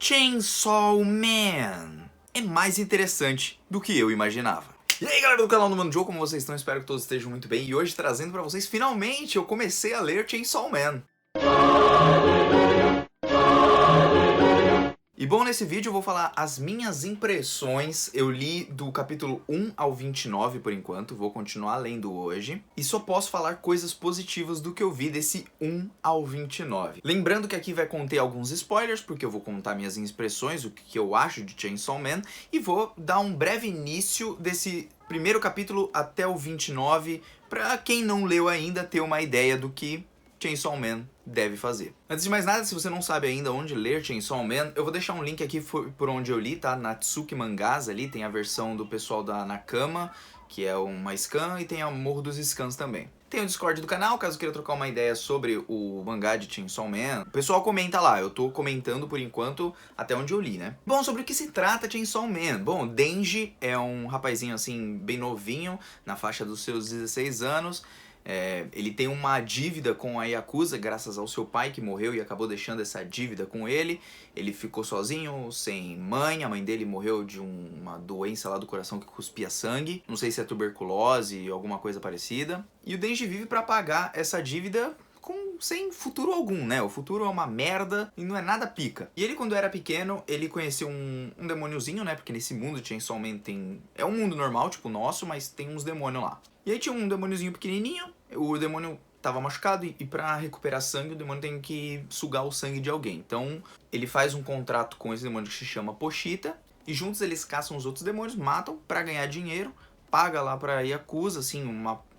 Chainsaw Man é mais interessante do que eu imaginava. E aí galera do canal do Mano Joe, como vocês estão? Espero que todos estejam muito bem. E hoje trazendo pra vocês, finalmente, eu comecei a ler Chainsaw Man. E bom, nesse vídeo eu vou falar as minhas impressões. Eu li do capítulo 1 ao 29 por enquanto, vou continuar lendo hoje. E só posso falar coisas positivas do que eu vi desse 1 ao 29. Lembrando que aqui vai conter alguns spoilers, porque eu vou contar minhas impressões, o que eu acho de Chainsaw Man. E vou dar um breve início desse primeiro capítulo até o 29, pra quem não leu ainda ter uma ideia do que Chainsaw Man deve fazer. Antes de mais nada, se você não sabe ainda onde ler Chainsaw Man, eu vou deixar um link aqui por onde eu li, tá? Natsuki Mangás ali, tem a versão do pessoal da Nakama, que é uma scan, e tem a Morro dos Scans também. Tem o Discord do canal, caso queira trocar uma ideia sobre o mangá de Chainsaw Man. O pessoal comenta lá, eu tô comentando por enquanto até onde eu li, né? Bom, sobre o que se trata Chainsaw Man? Bom, o Denji é um rapazinho assim, bem novinho, na faixa dos seus 16 anos. Ele tem uma dívida com a Yakuza, graças ao seu pai que morreu e acabou deixando essa dívida com ele. Ele ficou sozinho, sem mãe, a mãe dele morreu de uma doença lá do coração que cuspia sangue. Não sei se é tuberculose ou alguma coisa parecida. E o Denji vive pra pagar essa dívida sem futuro algum, né? O futuro é uma merda e não é nada pica. E ele, quando era pequeno, ele conheceu um demôniozinho, né? Porque nesse mundo de Chainsaw Man é um mundo normal, tipo o nosso, mas tem uns demônios lá. E aí tinha um demôniozinho pequenininho, o demônio tava machucado e pra recuperar sangue, o demônio tem que sugar o sangue de alguém. Então ele faz um contrato com esse demônio que se chama Pochita, e juntos eles caçam os outros demônios, matam pra ganhar dinheiro, paga lá pra Yakuza, assim,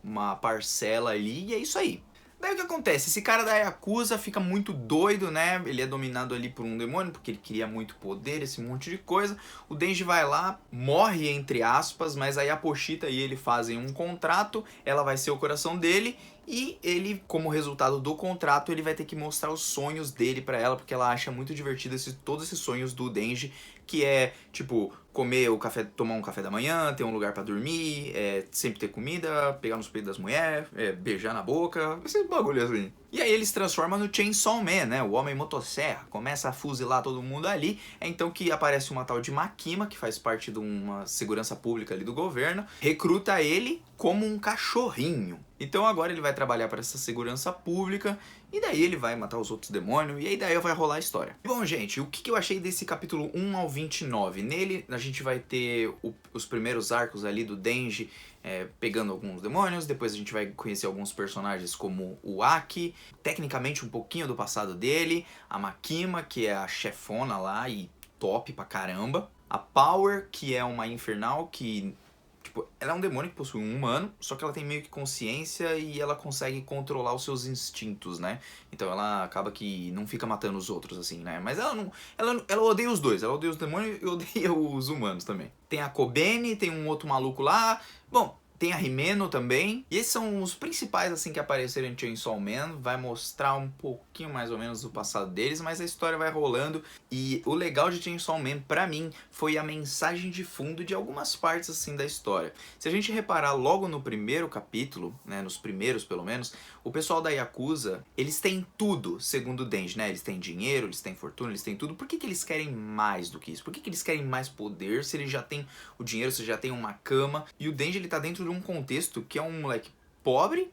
uma parcela ali, e é isso aí. Daí o que acontece? Esse cara da Yakuza fica muito doido, né? Ele é dominado ali por um demônio, porque ele queria muito poder, esse monte de coisa. O Denji vai lá, morre entre aspas, mas aí a Pochita e ele fazem um contrato, ela vai ser o coração dele, e ele, como resultado do contrato, ele vai ter que mostrar os sonhos dele pra ela, porque ela acha muito divertido todos esses sonhos do Denji, que é, tipo, comer o café, tomar um café da manhã, ter um lugar pra dormir, sempre ter comida, pegar nos peitos das mulheres, beijar na boca, esse bagulho assim. E aí ele se transforma no Chainsaw Man, né? O homem motosserra, começa a fuzilar todo mundo ali. É então que aparece uma tal de Makima, que faz parte de uma segurança pública ali do governo, recruta ele como um cachorrinho. Então agora ele vai trabalhar para essa segurança pública, e daí ele vai matar os outros demônios, e aí daí vai rolar a história. Bom, gente, o que eu achei desse capítulo 1 ao 29? Nele a gente vai ter os primeiros arcos ali do Denji pegando alguns demônios, depois a gente vai conhecer alguns personagens como o Aki, tecnicamente um pouquinho do passado dele, a Makima, que é a chefona lá e top pra caramba, a Power, que é uma infernal que... ela é um demônio que possui um humano, só que ela tem meio que consciência e ela consegue controlar os seus instintos, né? Então ela acaba que não fica matando os outros, assim, né? Mas ela não... Ela odeia os dois, ela odeia os demônios e odeia os humanos também. Tem a Kobeni, tem um outro maluco lá... Bom, tem a Himeno também. E esses são os principais, assim, que apareceram em Chainsaw Man. Vai mostrar um pouquinho mais ou menos do passado deles, mas a história vai rolando. E o legal de Chainsaw Man, pra mim, foi a mensagem de fundo de algumas partes, assim, da história. Se a gente reparar logo no primeiro capítulo, né, nos primeiros pelo menos, o pessoal da Yakuza, eles têm tudo, segundo o Denji, né? Eles têm dinheiro, eles têm fortuna, eles têm tudo. Por que eles querem mais do que isso? Por que eles querem mais poder se eles já têm o dinheiro, se já tem uma cama? E o Denji, ele tá dentro de um contexto que é um moleque pobre,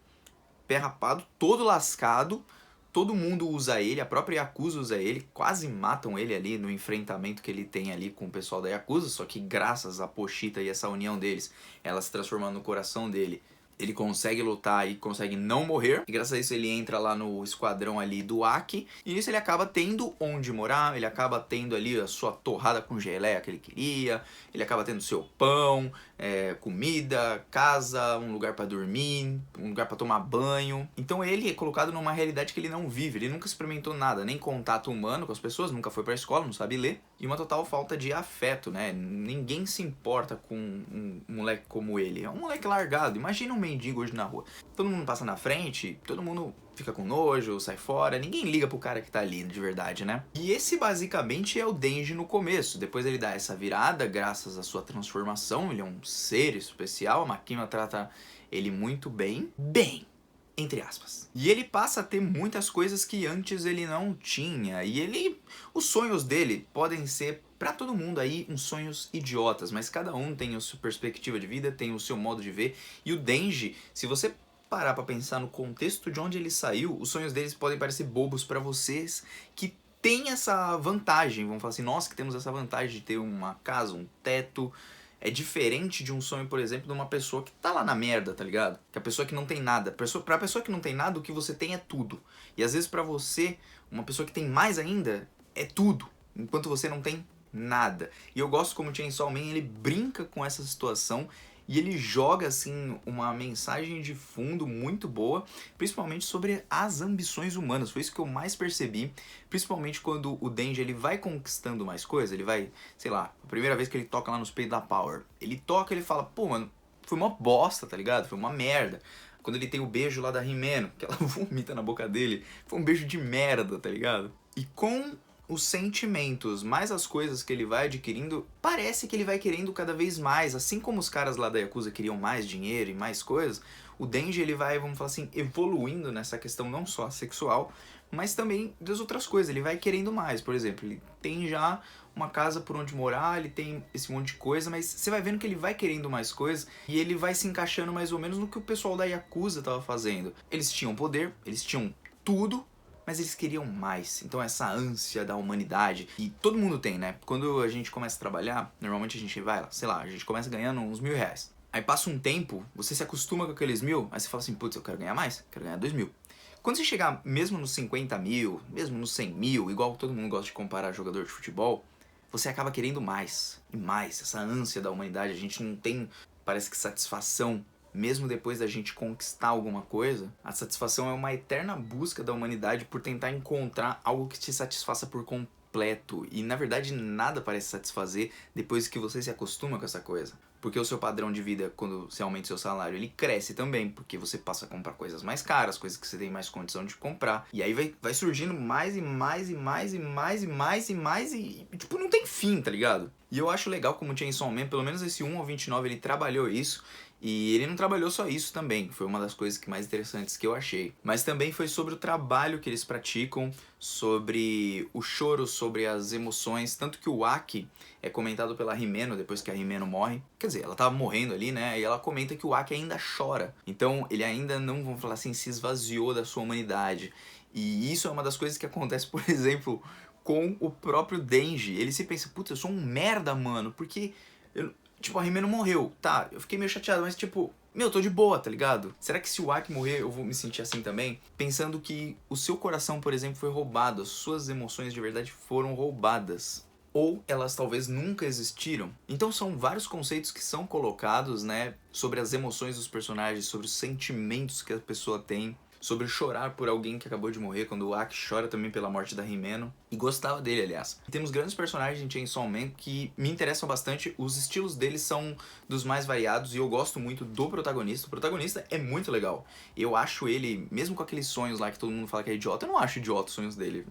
pé rapado, todo lascado, todo mundo usa ele, a própria Yakuza usa ele, quase matam ele ali no enfrentamento que ele tem ali com o pessoal da Yakuza, só que graças a Pochita e essa união deles, ela se transformando no coração dele, ele consegue lutar e consegue não morrer. E graças a isso ele entra lá no esquadrão ali do Aki. E nisso ele acaba tendo onde morar. Ele acaba tendo ali a sua torrada com geleia que ele queria. Ele acaba tendo seu pão, comida, casa, um lugar pra dormir, um lugar pra tomar banho. Então ele é colocado numa realidade que ele não vive. Ele nunca experimentou nada, nem contato humano com as pessoas. Nunca foi pra escola, não sabe ler. E uma total falta de afeto, né? Ninguém se importa com um moleque como ele. É um moleque largado. Imagina um mendigo hoje na rua. Todo mundo passa na frente, todo mundo fica com nojo, sai fora. Ninguém liga pro cara que tá ali de verdade, né? E esse basicamente é o Denji no começo. Depois ele dá essa virada graças à sua transformação. Ele é um ser especial. A Makima trata ele muito bem. entre aspas. E ele passa a ter muitas coisas que antes ele não tinha. E os sonhos dele podem ser pra todo mundo aí uns sonhos idiotas, mas cada um tem a sua perspectiva de vida, tem o seu modo de ver. E o Denji, se você parar pra pensar no contexto de onde ele saiu, os sonhos deles podem parecer bobos pra vocês que tem essa vantagem, vamos falar assim, nós que temos essa vantagem de ter uma casa, um teto. É diferente de um sonho, por exemplo, de uma pessoa que tá lá na merda, tá ligado? Que a pessoa que não tem nada. Pra pessoa que não tem nada, o que você tem é tudo. E às vezes pra você, uma pessoa que tem mais ainda, é tudo. Enquanto você não tem nada. E eu gosto como o Chainsaw Man, ele brinca com essa situação e ele joga, assim, uma mensagem de fundo muito boa, principalmente sobre as ambições humanas. Foi isso que eu mais percebi, principalmente quando o Denji ele vai conquistando mais coisas, ele vai, sei lá, a primeira vez que ele toca lá nos peitos da Power, ele toca e ele fala, pô, mano, foi uma bosta, tá ligado? Foi uma merda. Quando ele tem o beijo lá da Himeno, que ela vomita na boca dele, foi um beijo de merda, tá ligado? E com os sentimentos, mais as coisas que ele vai adquirindo, parece que ele vai querendo cada vez mais. Assim como os caras lá da Yakuza queriam mais dinheiro e mais coisas, o Denji ele vai, vamos falar assim, evoluindo nessa questão não só sexual, mas também das outras coisas. Ele vai querendo mais, por exemplo, ele tem já uma casa por onde morar, ele tem esse monte de coisa, mas você vai vendo que ele vai querendo mais coisas e ele vai se encaixando mais ou menos no que o pessoal da Yakuza tava fazendo. Eles tinham poder, eles tinham tudo, mas eles queriam mais. Então essa ânsia da humanidade, e todo mundo tem, né? Quando a gente começa a trabalhar, normalmente a gente vai, sei lá, a gente começa ganhando uns R$ 1.000. Aí passa um tempo, você se acostuma com aqueles 1.000, aí você fala assim, putz, eu quero ganhar mais, quero ganhar 2.000. Quando você chegar mesmo nos 50 mil, mesmo nos 100 mil, igual todo mundo gosta de comparar jogador de futebol, você acaba querendo mais e mais. Essa ânsia da humanidade, a gente não tem, parece que satisfação. Mesmo depois da gente conquistar alguma coisa, a satisfação é uma eterna busca da humanidade por tentar encontrar algo que te satisfaça por completo. E na verdade nada parece satisfazer depois que você se acostuma com essa coisa. Porque o seu padrão de vida, quando você aumenta o seu salário, ele cresce também, porque você passa a comprar coisas mais caras, coisas que você tem mais condição de comprar. E aí vai surgindo mais e mais e mais e mais e mais e mais e tipo, não tem fim, tá ligado? E eu acho legal como o Chainsaw Man, pelo menos esse 1 ao 29, ele trabalhou isso. E ele não trabalhou só isso também, foi uma das coisas que mais interessantes que eu achei. Mas também foi sobre o trabalho que eles praticam, sobre o choro, sobre as emoções. Tanto que o Aki é comentado pela Himeno depois que a Himeno morre. Quer dizer, ela tava morrendo ali, né? E ela comenta que o Aki ainda chora. Então ele ainda não, vamos falar assim, se esvaziou da sua humanidade. E isso é uma das coisas que acontece, por exemplo, com o próprio Denji. Ele se pensa, putz, eu sou um merda, mano, porque... Tipo, a Himeno morreu, tá, eu fiquei meio chateado, mas tipo, meu, eu tô de boa, tá ligado? Será que se o Aki morrer eu vou me sentir assim também? Pensando que o seu coração, por exemplo, foi roubado, as suas emoções de verdade foram roubadas. Ou elas talvez nunca existiram. Então são vários conceitos que são colocados, né, sobre as emoções dos personagens, sobre os sentimentos que a pessoa tem, sobre chorar por alguém que acabou de morrer, quando o Aki chora também pela morte da Himeno. E gostava dele, aliás. E temos grandes personagens em Chainsaw Man que me interessam bastante. Os estilos deles são dos mais variados e eu gosto muito do protagonista. O protagonista é muito legal. Eu acho ele, mesmo com aqueles sonhos lá que todo mundo fala que é idiota, eu não acho idiota os sonhos dele.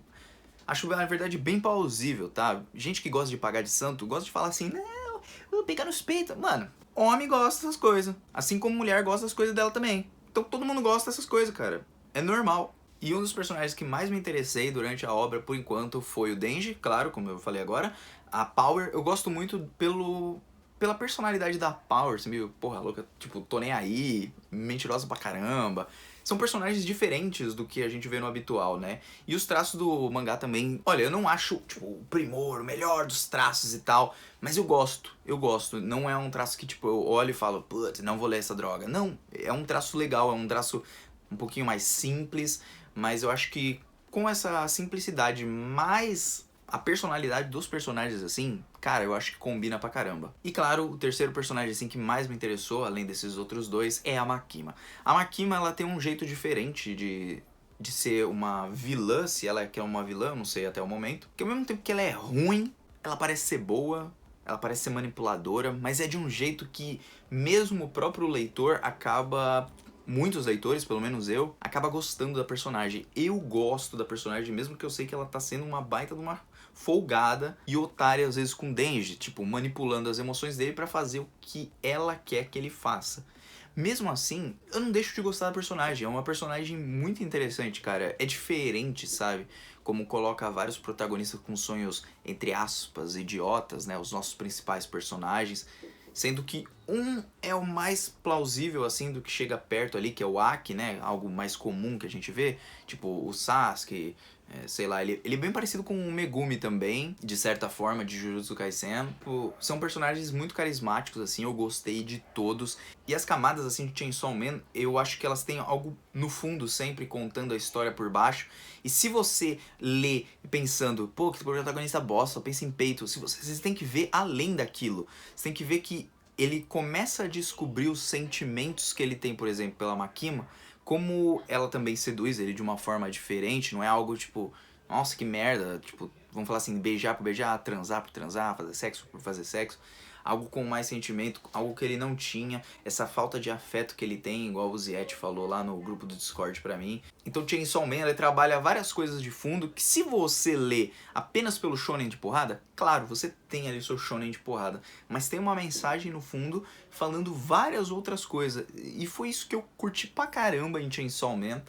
Acho, na verdade, bem plausível, tá? Gente que gosta de pagar de santo, gosta de falar assim, não, eu vou pegar nos peitos. Mano, homem gosta dessas coisas. Assim como mulher gosta das coisas dela também. Então todo mundo gosta dessas coisas, cara. É normal. E um dos personagens que mais me interessei durante a obra, por enquanto, foi o Denji, claro, como eu falei agora. A Power, eu gosto muito pela personalidade da Power, assim, meio, porra, louca, tipo, tô nem aí, mentirosa pra caramba. São personagens diferentes do que a gente vê no habitual, né? E os traços do mangá também, olha, eu não acho, tipo, o primor, o melhor dos traços e tal, mas eu gosto. Não é um traço que, tipo, eu olho e falo, putz, não vou ler essa droga. Não, é um traço legal, é um traço um pouquinho mais simples, mas eu acho que com essa simplicidade mais a personalidade dos personagens assim, cara, eu acho que combina pra caramba. E claro, o terceiro personagem assim que mais me interessou, além desses outros dois, é a Makima. A Makima, ela tem um jeito diferente de ser uma vilã, se ela é uma vilã, eu não sei até o momento. Que ao mesmo tempo que ela é ruim, ela parece ser boa, ela parece ser manipuladora, mas é de um jeito que mesmo o próprio leitor acaba... Muitos leitores, pelo menos eu, acaba gostando da personagem. Eu gosto da personagem, mesmo que eu sei que ela tá sendo uma baita de uma folgada e otária, às vezes, com Denji, tipo, manipulando as emoções dele pra fazer o que ela quer que ele faça. mesmo assim, eu não deixo de gostar da personagem. É uma personagem muito interessante, cara. É diferente, sabe? Como coloca vários protagonistas com sonhos, entre aspas, idiotas, né? Os nossos principais personagens. Sendo que um é o mais plausível, assim, do que chega perto ali, que é o Aki, né? Algo mais comum que a gente vê. Tipo, o Sasuke, sei lá, ele é bem parecido com o Megumi também, de certa forma, de Jujutsu Kaisen. Pô, são personagens muito carismáticos, assim, eu gostei de todos. E as camadas, assim, de Chainsaw Man, eu acho que elas têm algo no fundo, sempre contando a história por baixo. E se você lê pensando, pô, que protagonista bosta, só pensa em peito, se você tem que ver além daquilo. Você tem que ver que ele começa a descobrir os sentimentos que ele tem, por exemplo, pela Makima, como ela também seduz ele de uma forma diferente, não é algo tipo, nossa, que merda, tipo, vamos falar assim, beijar por beijar, transar por transar, fazer sexo por fazer sexo, algo com mais sentimento, algo que ele não tinha, essa falta de afeto que ele tem, igual o Ziet falou lá no grupo do Discord pra mim. Então Chainsaw Man, ele trabalha várias coisas de fundo que se você lê apenas pelo shonen de porrada, claro, você tem ali seu shonen de porrada, mas tem uma mensagem no fundo falando várias outras coisas. E foi isso que eu curti pra caramba em Chainsaw Man.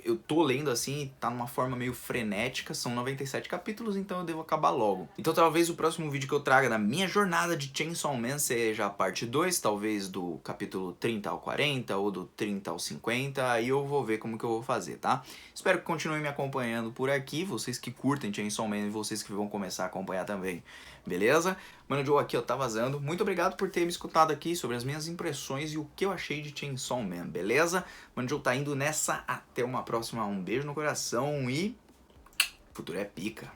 Eu tô lendo assim, tá numa forma meio frenética, são 97 capítulos, então eu devo acabar logo. Então talvez o próximo vídeo que eu traga na minha jornada de Chainsaw Man seja a parte 2, talvez do capítulo 30 ao 40 ou do 30 ao 50, aí eu vou ver como que eu vou fazer, tá? Espero que continuem me acompanhando por aqui, vocês que curtem Chainsaw Man e vocês que vão começar a acompanhar também, beleza? Mano Joe aqui, ó, tá vazando. Muito obrigado por ter me escutado aqui sobre as minhas impressões e o que eu achei de Chainsaw Man, beleza? Mano Joe tá indo nessa, até uma próxima, um beijo no coração e... futuro é pica.